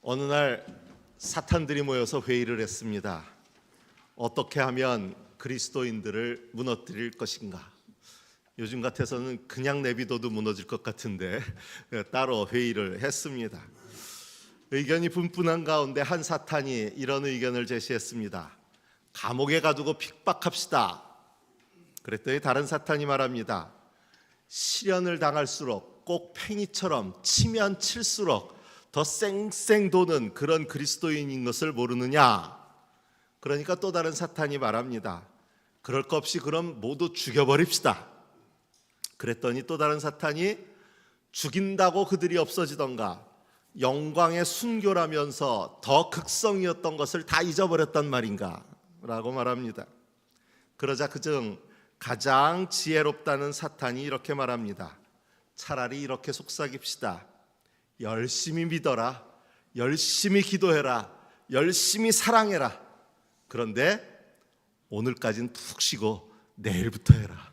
어느 날 사탄들이 모여서 회의를 했습니다. 어떻게 하면 그리스도인들을 무너뜨릴 것인가? 요즘 같아서는 그냥 내비둬도 무너질 것 같은데 따로 회의를 했습니다. 의견이 분분한 가운데 한 사탄이 이런 의견을 제시했습니다. 감옥에 가두고 핍박합시다. 그랬더니 다른 사탄이 말합니다. 시련을 당할수록 꼭 팽이처럼 치면 칠수록 더 쌩쌩 도는 그런 그리스도인인 것을 모르느냐? 그러니까 또 다른 사탄이 말합니다. 그럴 것 없이 그럼 모두 죽여버립시다. 그랬더니 또 다른 사탄이 죽인다고 그들이 없어지던가 영광의 순교라면서 더 극성이었던 것을 다 잊어버렸단 말인가? 라고 말합니다. 그러자 그중 가장 지혜롭다는 사탄이 이렇게 말합니다. 차라리 이렇게 속삭입시다. 열심히 믿어라. 열심히 기도해라. 열심히 사랑해라. 그런데 오늘까지는 푹 쉬고 내일부터 해라.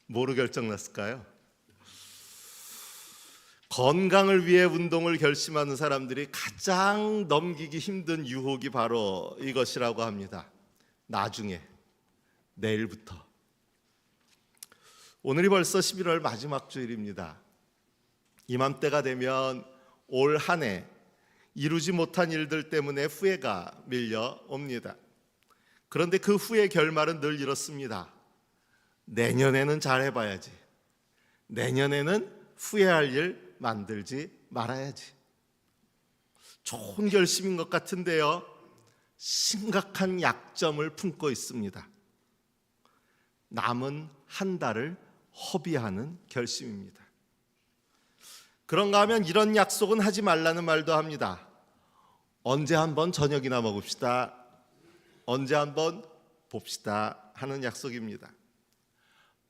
뭐로 결정났을까요? 건강을 위해 운동을 결심하는 사람들이 가장 넘기기 힘든 유혹이 바로 이것이라고 합니다. 나중에, 내일부터. 오늘이 벌써 11월 마지막 주일입니다. 이맘때가 되면 올 한 해 이루지 못한 일들 때문에 후회가 밀려옵니다. 그런데 그 후의 결말은 늘 이렇습니다. 내년에는 잘 해봐야지. 내년에는 후회할 일 만들지 말아야지. 좋은 결심인 것 같은데요. 심각한 약점을 품고 있습니다. 남은 한 달을 허비하는 결심입니다. 그런가 하면 이런 약속은 하지 말라는 말도 합니다. 언제 한번 저녁이나 먹읍시다. 언제 한번 봅시다 하는 약속입니다.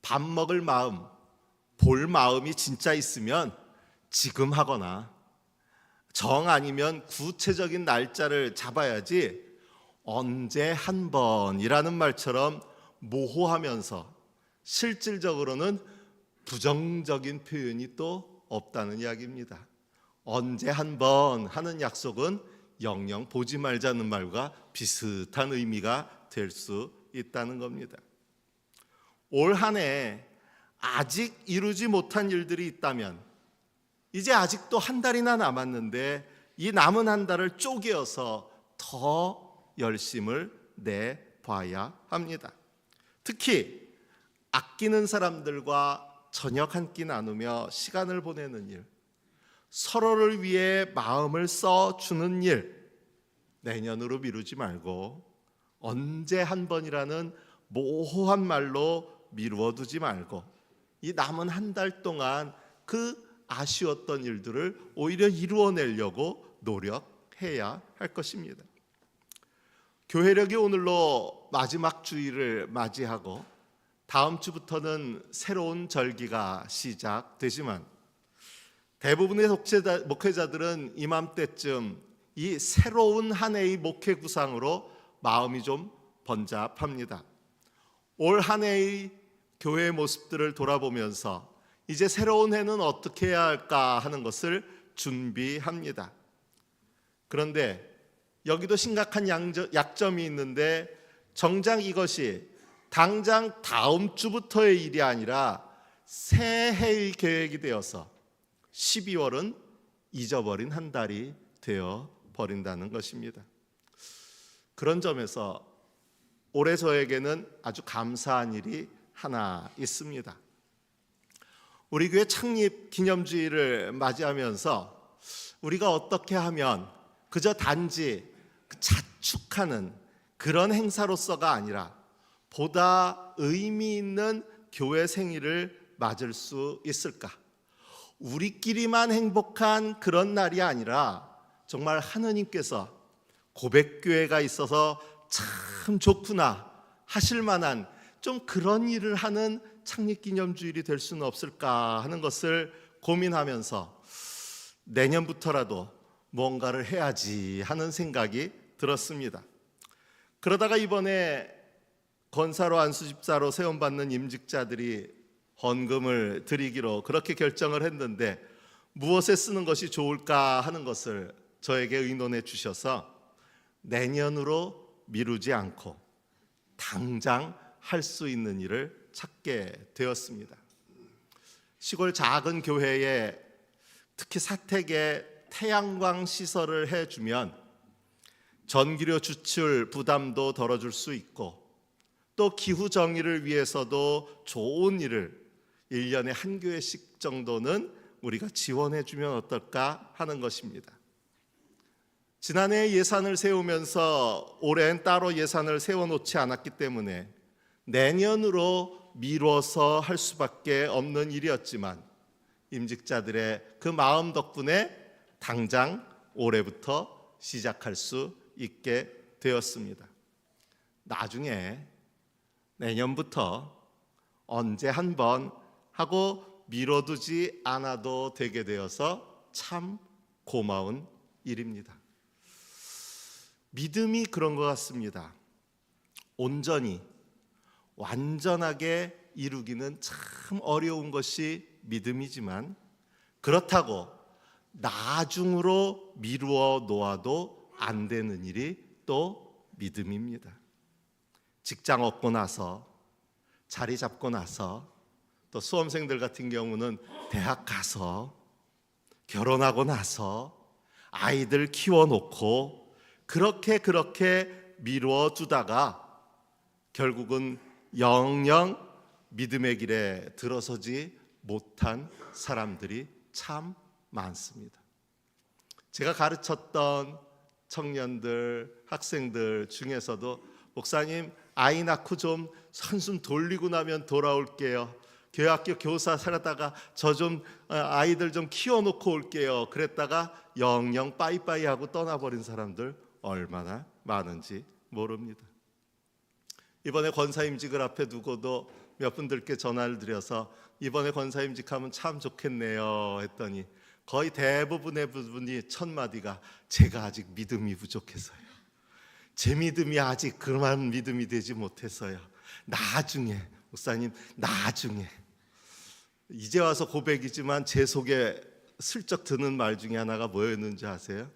밥 먹을 마음, 볼 마음이 진짜 있으면 지금 하거나 정 아니면 구체적인 날짜를 잡아야지 언제 한 번이라는 말처럼 모호하면서 실질적으로는 부정적인 표현이 또 없다는 이야기입니다. 언제 한 번 하는 약속은 영영 보지 말자는 말과 비슷한 의미가 될 수 있다는 겁니다. 올 한 해 아직 이루지 못한 일들이 있다면 이제 아직도 한 달이나 남았는데 이 남은 한 달을 쪼개어서 더 열심을 내봐야 합니다. 특히 아끼는 사람들과 저녁 한 끼 나누며 시간을 보내는 일, 서로를 위해 마음을 써주는 일, 내년으로 미루지 말고 언제 한 번이라는 모호한 말로 미루어두지 말고 이 남은 한 달 동안 그 아쉬웠던 일들을 오히려 이루어내려고 노력해야 할 것입니다. 교회력이 오늘로 마지막 주일을 맞이하고 다음 주부터는 새로운 절기가 시작되지만 대부분의 목회자들은 이맘때쯤 이 새로운 한 해의 목회 구상으로 마음이 좀 번잡합니다. 올 한 해의 교회의 모습들을 돌아보면서 이제 새로운 해는 어떻게 해야 할까 하는 것을 준비합니다. 그런데 여기도 심각한 약점이 있는데 정작 이것이 당장 다음 주부터의 일이 아니라 새해의 계획이 되어서 12월은 잊어버린 한 달이 되어 버린다는 것입니다. 그런 점에서 올해 저에게는 아주 감사한 일이 하나 있습니다. 우리 교회 창립 기념주일을 맞이하면서 우리가 어떻게 하면 그저 단지 자축하는 그런 행사로서가 아니라 보다 의미 있는 교회 생일을 맞을 수 있을까? 우리끼리만 행복한 그런 날이 아니라 정말 하느님께서 고백교회가 있어서 참 좋구나 하실 만한 좀 그런 일을 하는 창립기념주일이 될 수는 없을까 하는 것을 고민하면서 내년부터라도 뭔가를 해야지 하는 생각이 들었습니다. 그러다가 이번에 권사로 안수집사로 세움받는 임직자들이 헌금을 드리기로 그렇게 결정을 했는데 무엇에 쓰는 것이 좋을까 하는 것을 저에게 의논해 주셔서 내년으로 미루지 않고 당장 할 수 있는 일을 찾게 되었습니다. 시골 작은 교회에 특히 사택에 태양광 시설을 해주면 전기료 지출 부담도 덜어줄 수 있고 또 기후 정의를 위해서도 좋은 일을 1년에 한 교회씩 정도는 우리가 지원해 주면 어떨까 하는 것입니다. 지난해 예산을 세우면서 올해는 따로 예산을 세워놓지 않았기 때문에 내년으로 미뤄서 할 수밖에 없는 일이었지만 임직자들의 그 마음 덕분에 당장 올해부터 시작할 수 있게 되었습니다. 나중에 내년부터 언제 한번 하고 미뤄두지 않아도 되게 되어서 참 고마운 일입니다. 믿음이 그런 것 같습니다. 온전히 완전하게 이루기는 참 어려운 것이 믿음이지만 그렇다고 나중으로 미루어 놓아도 안 되는 일이 또 믿음입니다. 직장 얻고 나서 자리 잡고 나서 또 수험생들 같은 경우는 대학 가서 결혼하고 나서 아이들 키워놓고 그렇게 미루어 두다가 결국은 영영 믿음의 길에 들어서지 못한 사람들이 참 많습니다. 제가 가르쳤던 청년들, 학생들 중에서도 목사님 아이 낳고 좀 한숨 돌리고 나면 돌아올게요. 교회학교 교사 살다가 저 좀 아이들 좀 키워놓고 올게요. 그랬다가 영영 빠이빠이 하고 떠나버린 사람들 얼마나 많은지 모릅니다. 이번에 권사임직을 앞에 두고도 몇 분들께 전화를 드려서 이번에 권사임직하면 참 좋겠네요 했더니 거의 대부분의 분이 첫 마디가 제가 아직 믿음이 부족해서요. 제 믿음이 아직 그만 믿음이 되지 못해서요. 나중에 목사님 나중에. 이제 와서 고백이지만 제 속에 슬쩍 드는 말 중에 하나가 뭐였는지 아세요?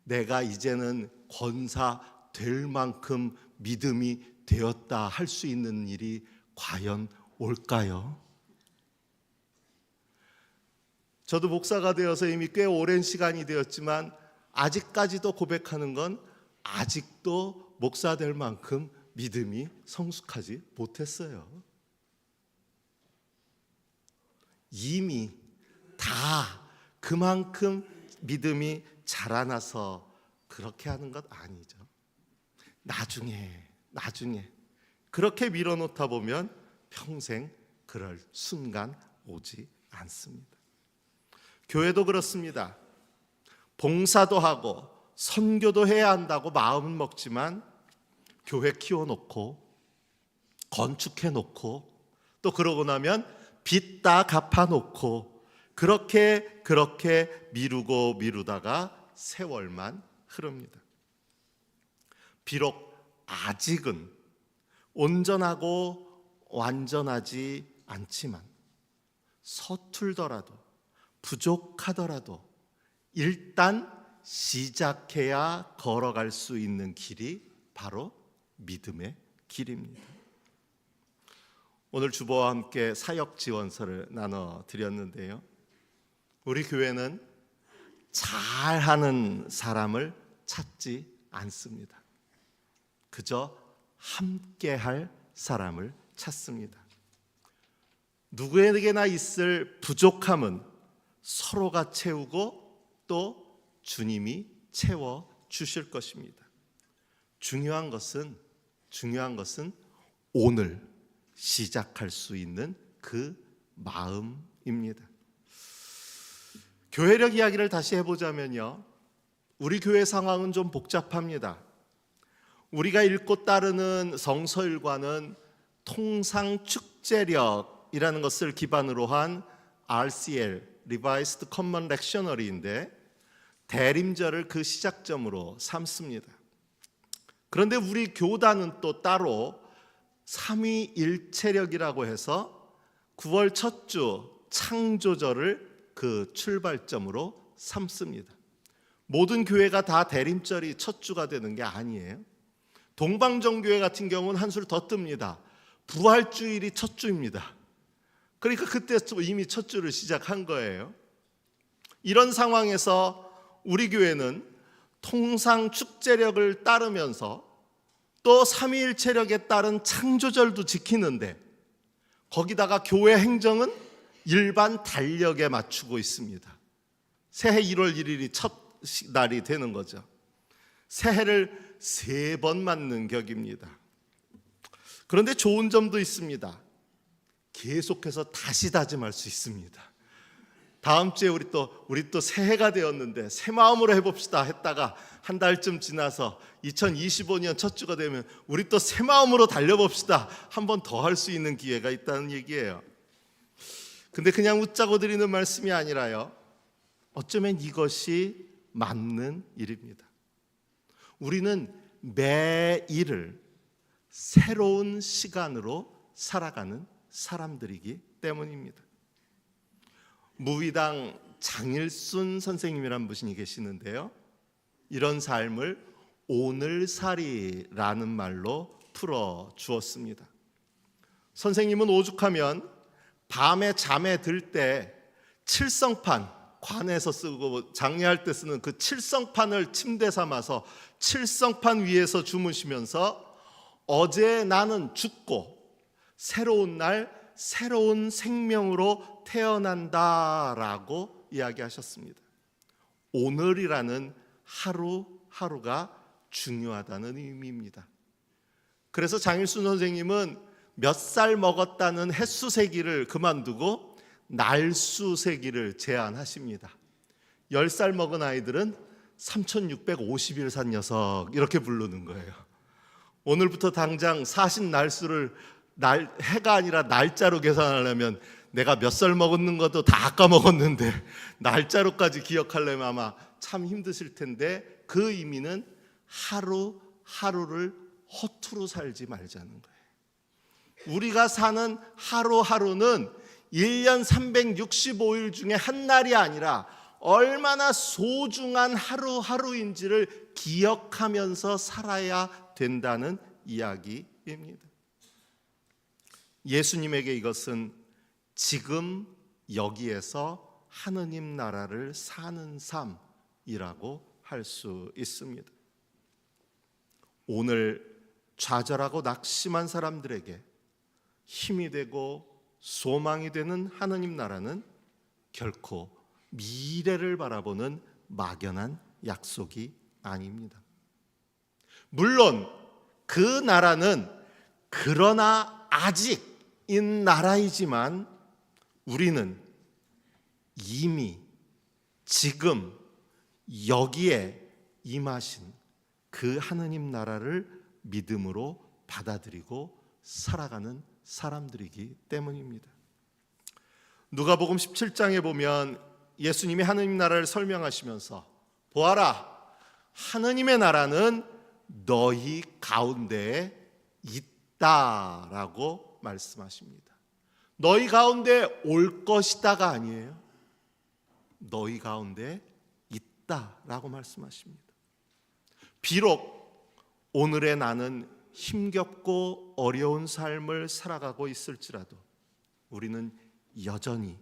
내가 이제는 권사 될 만큼 믿음이 되었다 할 수 있는 일이 과연 올까요? 저도 목사가 되어서 이미 꽤 오랜 시간이 되었지만 아직까지도 고백하는 건 아직도 목사 될 만큼 믿음이 성숙하지 못했어요. 이미 다 그만큼 믿음이 자라나서 그렇게 하는 것 아니죠. 나중에 그렇게 밀어놓다 보면 평생 그럴 순간 오지 않습니다. 교회도 그렇습니다. 봉사도 하고 선교도 해야 한다고 마음은 먹지만 교회 키워놓고 건축해놓고 또 그러고 나면 빚 다 갚아놓고 그렇게 미루다가 세월만 흐릅니다. 비록 아직은 온전하고 완전하지 않지만 서툴더라도 부족하더라도 일단 시작해야 걸어갈 수 있는 길이 바로 믿음의 길입니다. 오늘 주보와 함께 사역 지원서를 나눠드렸는데요. 우리 교회는 잘하는 사람을 찾지 않습니다. 그저 함께할 사람을 찾습니다. 누구에게나 있을 부족함은 서로가 채우고 또 주님이 채워 주실 것입니다. 중요한 것은 오늘 시작할 수 있는 그 마음입니다. 교회력 이야기를 다시 해보자면요, 우리 교회 상황은 좀 복잡합니다. 우리가 읽고 따르는 성서일과는 통상 축제력이라는 것을 기반으로 한 RCL Revised Common Lectionary인데 대림절을 그 시작점으로 삼습니다. 그런데 우리 교단은 또 따로 삼위일체력이라고 해서 9월 첫 주 창조절을 그 출발점으로 삼습니다. 모든 교회가 다 대림절이 첫 주가 되는 게 아니에요. 동방정교회 같은 경우는 한술 더 뜹니다. 부활주일이 첫 주입니다. 그러니까 그때 이미 첫 주를 시작한 거예요. 이런 상황에서 우리 교회는 통상 축제력을 따르면서 또 삼위일체력에 따른 창조절도 지키는데 거기다가 교회 행정은 일반 달력에 맞추고 있습니다. 새해 1월 1일이 첫 날이 되는 거죠. 새해를 3번 맞는 격입니다. 그런데 좋은 점도 있습니다. 계속해서 다시 다짐할 수 있습니다. 다음 주에 우리 또 새해가 되었는데 새 마음으로 해봅시다 했다가 한 달쯤 지나서 2025년 첫 주가 되면 우리 또 새 마음으로 달려봅시다 한 번 더 할 수 있는 기회가 있다는 얘기예요. 근데 그냥 웃자고 드리는 말씀이 아니라요, 어쩌면 이것이 맞는 일입니다. 우리는 매일을 새로운 시간으로 살아가는 사람들이기 때문입니다. 무위당 장일순 선생님이라는 분이 계시는데요, 이런 삶을 오늘살이라는 말로 풀어 주었습니다. 선생님은 오죽하면 밤에 잠에 들 때 칠성판, 관에서 쓰고 장례할 때 쓰는 그 칠성판을 침대 삼아서 칠성판 위에서 주무시면서 어제 나는 죽고 새로운 날 새로운 생명으로 태어난다라고 이야기하셨습니다. 오늘이라는 하루하루가 중요하다는 의미입니다. 그래서 장일순 선생님은 몇 살 먹었다는 햇수 세기를 그만두고 날수 세기를 제안하십니다. 10살 먹은 아이들은 3650일 산 녀석 이렇게 부르는 거예요. 오늘부터 당장 40날수를 해가 아니라 날짜로 계산하려면 내가 몇 살 먹었는 것도 다 까먹었는데 날짜로까지 기억하려면 아마 참 힘드실 텐데, 그 의미는 하루하루를 허투루 살지 말자는 거예요. 우리가 사는 하루하루는 1년 365일 중에 한 날이 아니라 얼마나 소중한 하루하루인지를 기억하면서 살아야 된다는 이야기입니다. 예수님에게 이것은 지금 여기에서 하느님 나라를 사는 삶이라고 할 수 있습니다. 오늘 좌절하고 낙심한 사람들에게 힘이 되고 소망이 되는 하느님 나라는 결코 미래를 바라보는 막연한 약속이 아닙니다. 물론 그 나라는 그러나 아직인 나라이지만 우리는 이미 지금 여기에 임하신 그 하느님 나라를 믿음으로 받아들이고 살아가는 사람들이기 때문입니다. 누가복음 17장에 보면 예수님이 하느님 나라를 설명하시면서 보아라, 하느님의 나라는 너희 가운데에 있다라고 말씀하십니다. 너희 가운데 올 것이다가 아니에요. 너희 가운데 있다라고 말씀하십니다. 비록 오늘의 나는 힘겹고 어려운 삶을 살아가고 있을지라도 우리는 여전히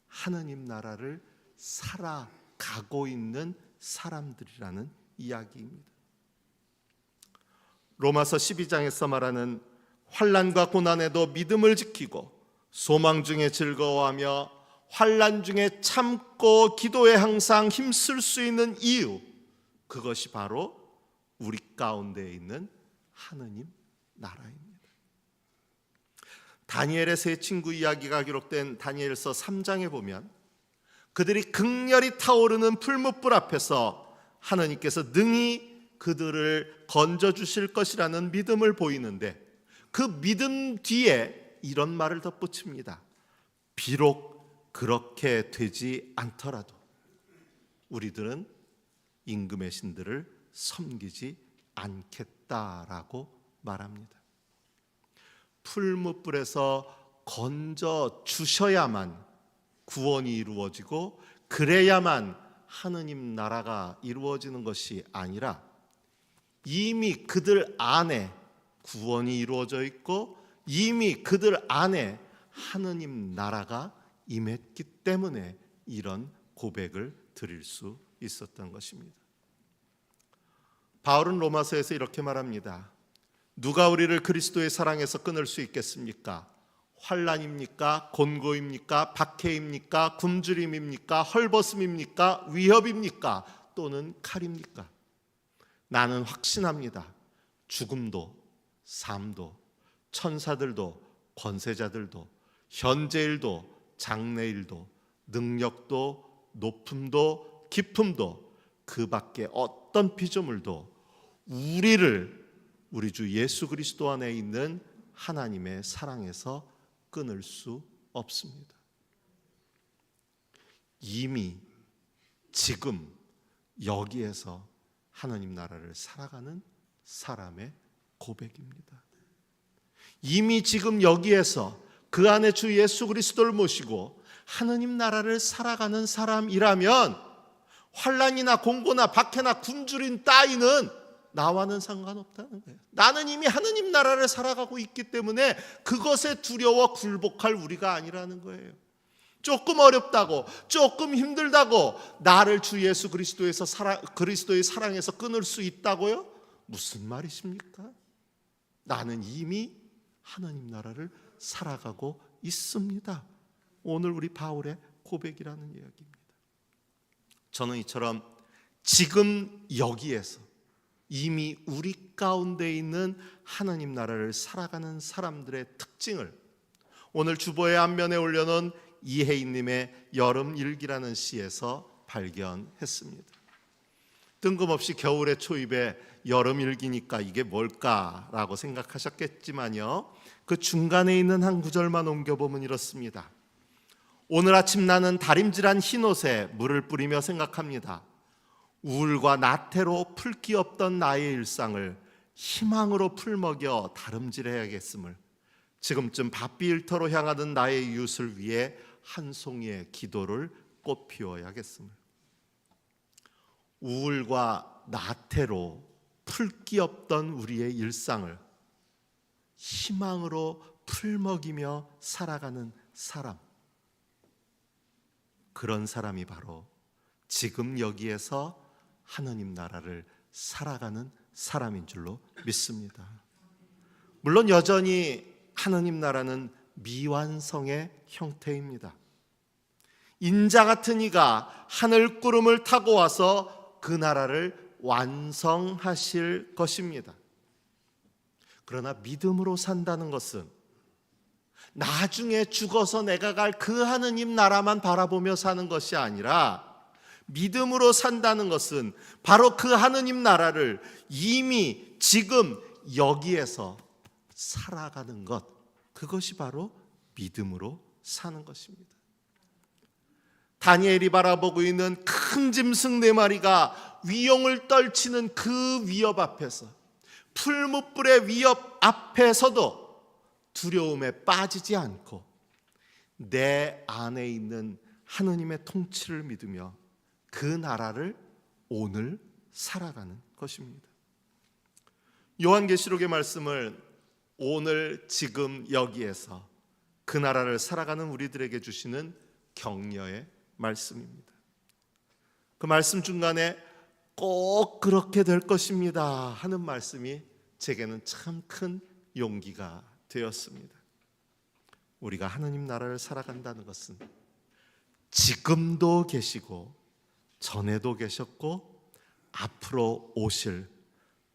하느님 나라를 살아가고 있는 사람들이라는 이야기입니다. 로마서 12장에서 말하는 환난과 고난에도 믿음을 지키고 소망 중에 즐거워하며 환난 중에 참고 기도에 항상 힘쓸 수 있는 이유, 그것이 바로 우리 가운데 있는 하느님 나라입니다. 다니엘의 세 친구 이야기가 기록된 다니엘서 3장에 보면 그들이 극렬히 타오르는 풀무불 앞에서 하느님께서 능히 그들을 건져주실 것이라는 믿음을 보이는데, 그 믿음 뒤에 이런 말을 덧붙입니다. 비록 그렇게 되지 않더라도 우리들은 임금의 신들을 섬기지 않겠다라고 말합니다. 풀무불에서 건져 주셔야만 구원이 이루어지고 그래야만 하느님 나라가 이루어지는 것이 아니라 이미 그들 안에 구원이 이루어져 있고 이미 그들 안에 하느님 나라가 임했기 때문에 이런 고백을 드릴 수 있었던 것입니다. 바울은 로마서에서 이렇게 말합니다. 누가 우리를 그리스도의 사랑에서 끊을 수 있겠습니까? 환난입니까? 곤고입니까? 박해입니까? 굶주림입니까? 헐벗음입니까? 위협입니까? 또는 칼입니까? 나는 확신합니다. 죽음도 삶도 천사들도 권세자들도 현재일도 장래일도 능력도 높음도 깊음도 그 밖에 어떤 피조물도 우리 주 예수 그리스도 안에 있는 하나님의 사랑에서 끊을 수 없습니다. 이미 지금 여기에서 하나님 나라를 살아가는 사람의 고백입니다. 이미 지금 여기에서 그 안에 주 예수 그리스도를 모시고 하나님 나라를 살아가는 사람이라면 환난이나 공고나 박해나 굶주린 따위는 나와는 상관없다는 거예요. 나는 이미 하나님 나라를 살아가고 있기 때문에 그것에 두려워 굴복할 우리가 아니라는 거예요. 조금 어렵다고 조금 힘들다고 나를 주 예수 그리스도의 사랑에서 끊을 수 있다고요? 무슨 말이십니까? 나는 이미 하나님 나라를 살아가고 있습니다. 오늘 우리 바울의 고백이라는 이야기입니다. 저는 이처럼 지금 여기에서 이미 우리 가운데 있는 하나님 나라를 살아가는 사람들의 특징을 오늘 주보의 앞면에 올려놓은 이혜인님의 여름일기라는 시에서 발견했습니다. 뜬금없이 겨울의 초입에 여름일기니까 이게 뭘까라고 생각하셨겠지만요, 그 중간에 있는 한 구절만 옮겨보면 이렇습니다. 오늘 아침 나는 다림질한 흰옷에 물을 뿌리며 생각합니다. 우울과 나태로 풀기 없던 나의 일상을 희망으로 풀먹여 다름질해야겠음을, 지금쯤 바삐 일터로 향하는 나의 이웃을 위해 한 송이의 기도를 꽃 피워야겠음을. 우울과 나태로 풀기 없던 우리의 일상을 희망으로 풀먹이며 살아가는 사람, 그런 사람이 바로 지금 여기에서 하나님 나라를 살아가는 사람인 줄로 믿습니다. 물론 여전히 하나님 나라는 미완성의 형태입니다. 인자 같은 이가 하늘 구름을 타고 와서 그 나라를 완성하실 것입니다. 그러나 믿음으로 산다는 것은 나중에 죽어서 내가 갈 그 하느님 나라만 바라보며 사는 것이 아니라, 믿음으로 산다는 것은 바로 그 하느님 나라를 이미 지금 여기에서 살아가는 것, 그것이 바로 믿음으로 사는 것입니다. 다니엘이 바라보고 있는 큰 짐승 4마리가 위용을 떨치는 그 위협 앞에서, 풀무불의 위협 앞에서도 두려움에 빠지지 않고 내 안에 있는 하느님의 통치를 믿으며 그 나라를 오늘 살아가는 것입니다. 요한계시록의 말씀을 오늘 지금 여기에서 그 나라를 살아가는 우리들에게 주시는 격려의 말씀입니다. 그 말씀 중간에 꼭 그렇게 될 것입니다 하는 말씀이 제게는 참 큰 용기가 되었습니다. 우리가 하나님 나라를 살아간다는 것은 지금도 계시고 전에도 계셨고 앞으로 오실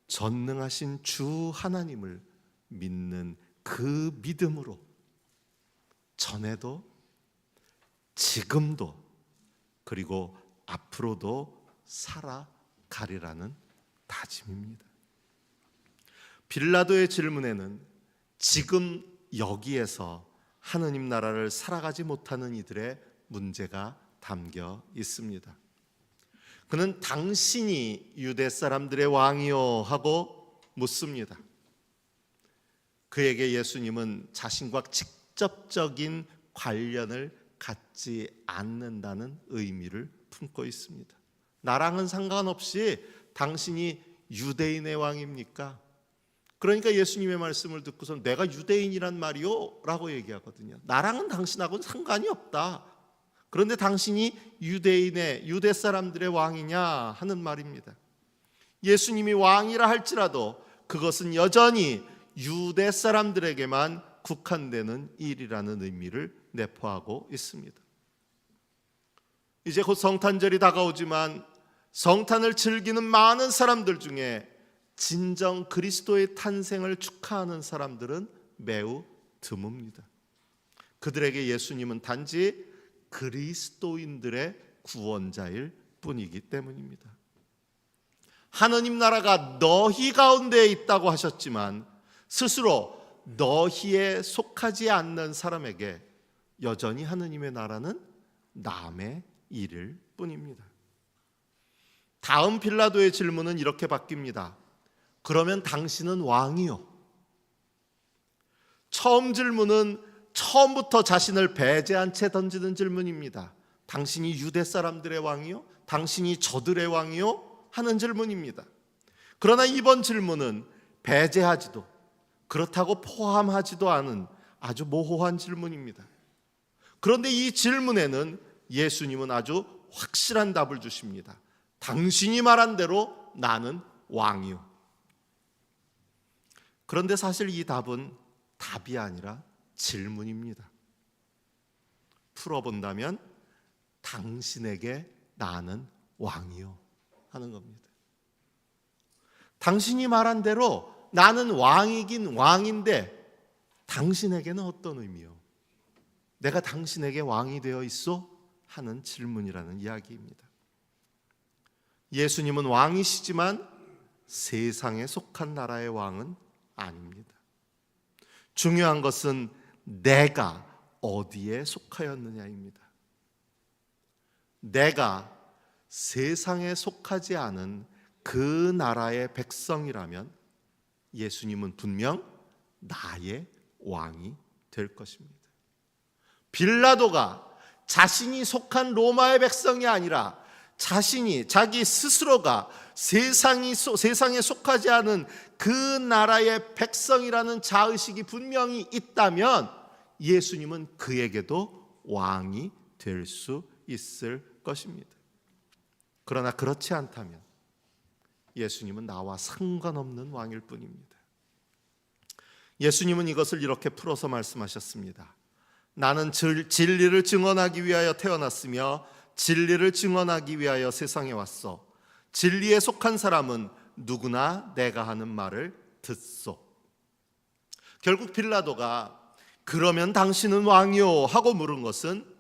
전능하신 주 하나님을 믿는 그 믿음으로 전에도 지금도 그리고 앞으로도 살아가리라는 다짐입니다. 빌라도의 질문에는 지금 여기에서 하느님 나라를 살아가지 못하는 이들의 문제가 담겨 있습니다. 그는 당신이 유대 사람들의 왕이요 하고 묻습니다. 그에게 예수님은 자신과 직접적인 관련을 갖지 않는다는 의미를 품고 있습니다. 나랑은 상관없이 당신이 유대인의 왕입니까? 그러니까 예수님의 말씀을 듣고서 내가 유대인이란 말이요? 라고 얘기하거든요. 나랑은 당신하고는 상관이 없다. 그런데 당신이 유대 사람들의 왕이냐 하는 말입니다. 예수님이 왕이라 할지라도 그것은 여전히 유대 사람들에게만 국한되는 일이라는 의미를 내포하고 있습니다. 이제 곧 성탄절이 다가오지만 성탄을 즐기는 많은 사람들 중에 진정 그리스도의 탄생을 축하하는 사람들은 매우 드뭅니다. 그들에게 예수님은 단지 그리스도인들의 구원자일 뿐이기 때문입니다. 하느님 나라가 너희 가운데에 있다고 하셨지만 스스로 너희에 속하지 않는 사람에게 여전히 하느님의 나라는 남의 일일 뿐입니다. 다음 빌라도의 질문은 이렇게 바뀝니다. 그러면 당신은 왕이요? 처음 질문은 처음부터 자신을 배제한 채 던지는 질문입니다. 당신이 유대 사람들의 왕이요? 당신이 저들의 왕이요? 하는 질문입니다. 그러나 이번 질문은 배제하지도 그렇다고 포함하지도 않은 아주 모호한 질문입니다. 그런데 이 질문에는 예수님은 아주 확실한 답을 주십니다. 당신이 말한 대로 나는 왕이요. 그런데 사실 이 답은 답이 아니라 질문입니다. 풀어본다면 당신에게 나는 왕이요 하는 겁니다. 당신이 말한 대로 나는 왕이긴 왕인데 당신에게는 어떤 의미요? 내가 당신에게 왕이 되어 있어? 하는 질문이라는 이야기입니다. 예수님은 왕이시지만 세상에 속한 나라의 왕은 아닙니다. 중요한 것은 내가 어디에 속하였느냐입니다. 내가 세상에 속하지 않은 그 나라의 백성이라면 예수님은 분명 나의 왕이 될 것입니다. 빌라도가 자신이 속한 로마의 백성이 아니라 자기 스스로가 세상에 속하지 않은 그 나라의 백성이라는 자의식이 분명히 있다면 예수님은 그에게도 왕이 될 수 있을 것입니다. 그러나 그렇지 않다면 예수님은 나와 상관없는 왕일 뿐입니다. 예수님은 이것을 이렇게 풀어서 말씀하셨습니다. 나는 진리를 증언하기 위하여 태어났으며 진리를 증언하기 위하여 세상에 왔어. 진리에 속한 사람은 누구나 내가 하는 말을 듣소. 결국 빌라도가 그러면 당신은 왕이요 하고 물은 것은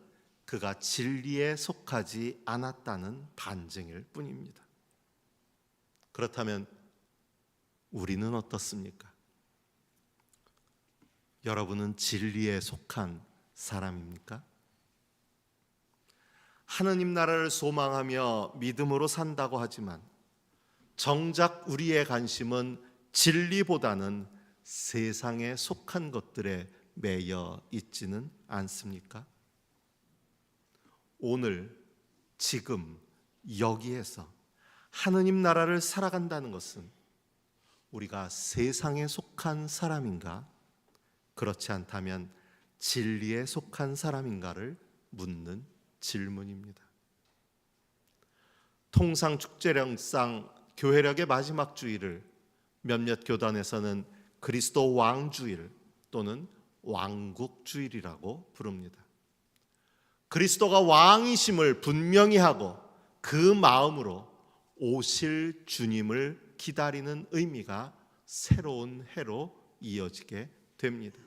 그가 진리에 속하지 않았다는 반증일 뿐입니다. 그렇다면 우리는 어떻습니까? 여러분은 진리에 속한 사람입니까? 하느님 나라를 소망하며 믿음으로 산다고 하지만 정작 우리의 관심은 진리보다는 세상에 속한 것들에 매여 있지는 않습니까? 오늘 지금 여기에서 하느님 나라를 살아간다는 것은 우리가 세상에 속한 사람인가? 그렇지 않다면 진리에 속한 사람인가를 묻는 질문입니다. 통상 축제령상 교회력의 마지막 주일을 몇몇 교단에서는 그리스도 왕주일 또는 왕국주일이라고 부릅니다. 그리스도가 왕이심을 분명히 하고 그 마음으로 오실 주님을 기다리는 의미가 새로운 해로 이어지게 됩니다.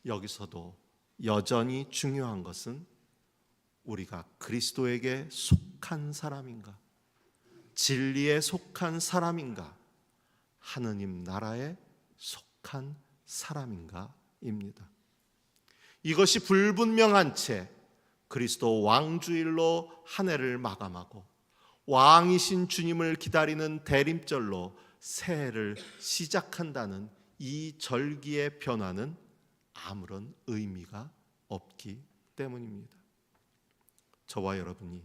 여기서도 여전히 중요한 것은 우리가 그리스도에게 속한 사람인가, 진리에 속한 사람인가, 하느님 나라에 속한 사람인가입니다. 이것이 불분명한 채 그리스도 왕주일로 한 해를 마감하고 왕이신 주님을 기다리는 대림절로 새해를 시작한다는 이 절기의 변화는 아무런 의미가 없기 때문입니다. 저와 여러분이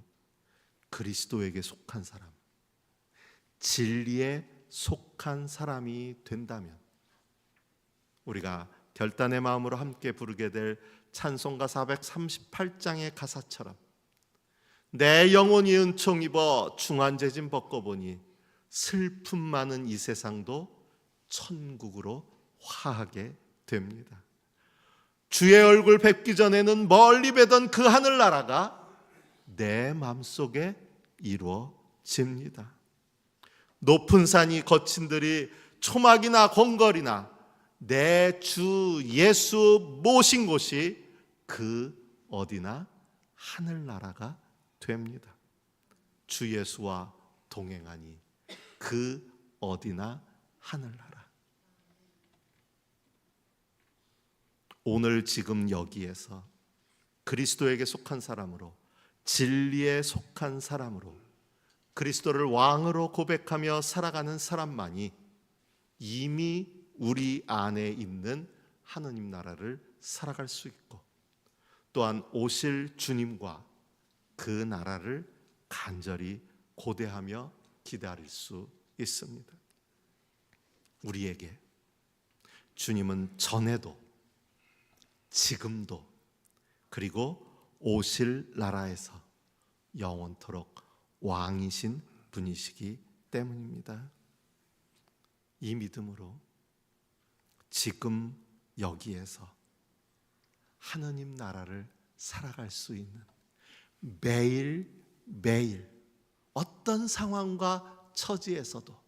그리스도에게 속한 사람, 진리에 속한 사람이 된다면 우리가 결단의 마음으로 함께 부르게 될 찬송가 438장의 가사처럼 내 영혼이 은총 입어 중환제진 벗고보니 슬픔 많은 이 세상도 천국으로 화하게 됩니다. 주의 얼굴 뵙기 전에는 멀리 뵈던 그 하늘나라가 내 마음속에 이루어집니다. 높은 산이 거친 들이 초막이나 공거리나 내 주 예수 모신 곳이 그 어디나 하늘나라가 됩니다. 주 예수와 동행하니 그 어디나 하늘나라. 오늘 지금 여기에서 그리스도에게 속한 사람으로, 진리에 속한 사람으로, 그리스도를 왕으로 고백하며 살아가는 사람만이 이미 우리 안에 있는 하느님 나라를 살아갈 수 있고, 또한 오실 주님과 그 나라를 간절히 고대하며 기다릴 수 있습니다. 우리에게 주님은 전에도 지금도 그리고 오실 나라에서 영원토록 왕이신 분이시기 때문입니다. 이 믿음으로 지금 여기에서 하느님 나라를 살아갈 수 있는, 매일매일 어떤 상황과 처지에서도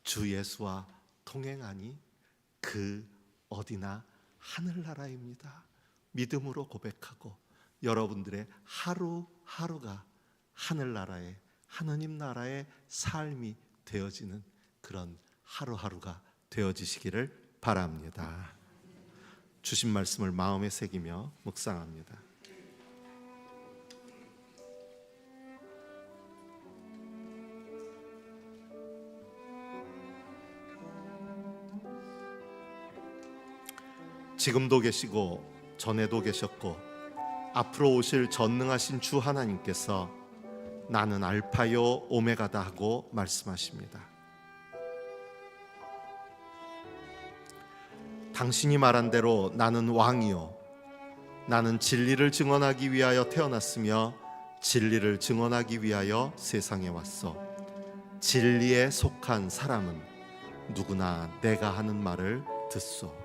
주 예수와 동행하니 그 어디나 하늘나라입니다. 믿음으로 고백하고 여러분들의 하루하루가 하늘나라의, 하느님 나라의 삶이 되어지는 그런 하루하루가 되어지시기를 바랍니다. 주신 말씀을 마음에 새기며 묵상합니다. 지금도 계시고 전에도 계셨고 앞으로 오실 전능하신 주 하나님께서 나는 알파요 오메가다 하고 말씀하십니다. 당신이 말한 대로 나는 왕이요, 나는 진리를 증언하기 위하여 태어났으며 진리를 증언하기 위하여 세상에 왔어. 진리에 속한 사람은 누구나 내가 하는 말을 듣소.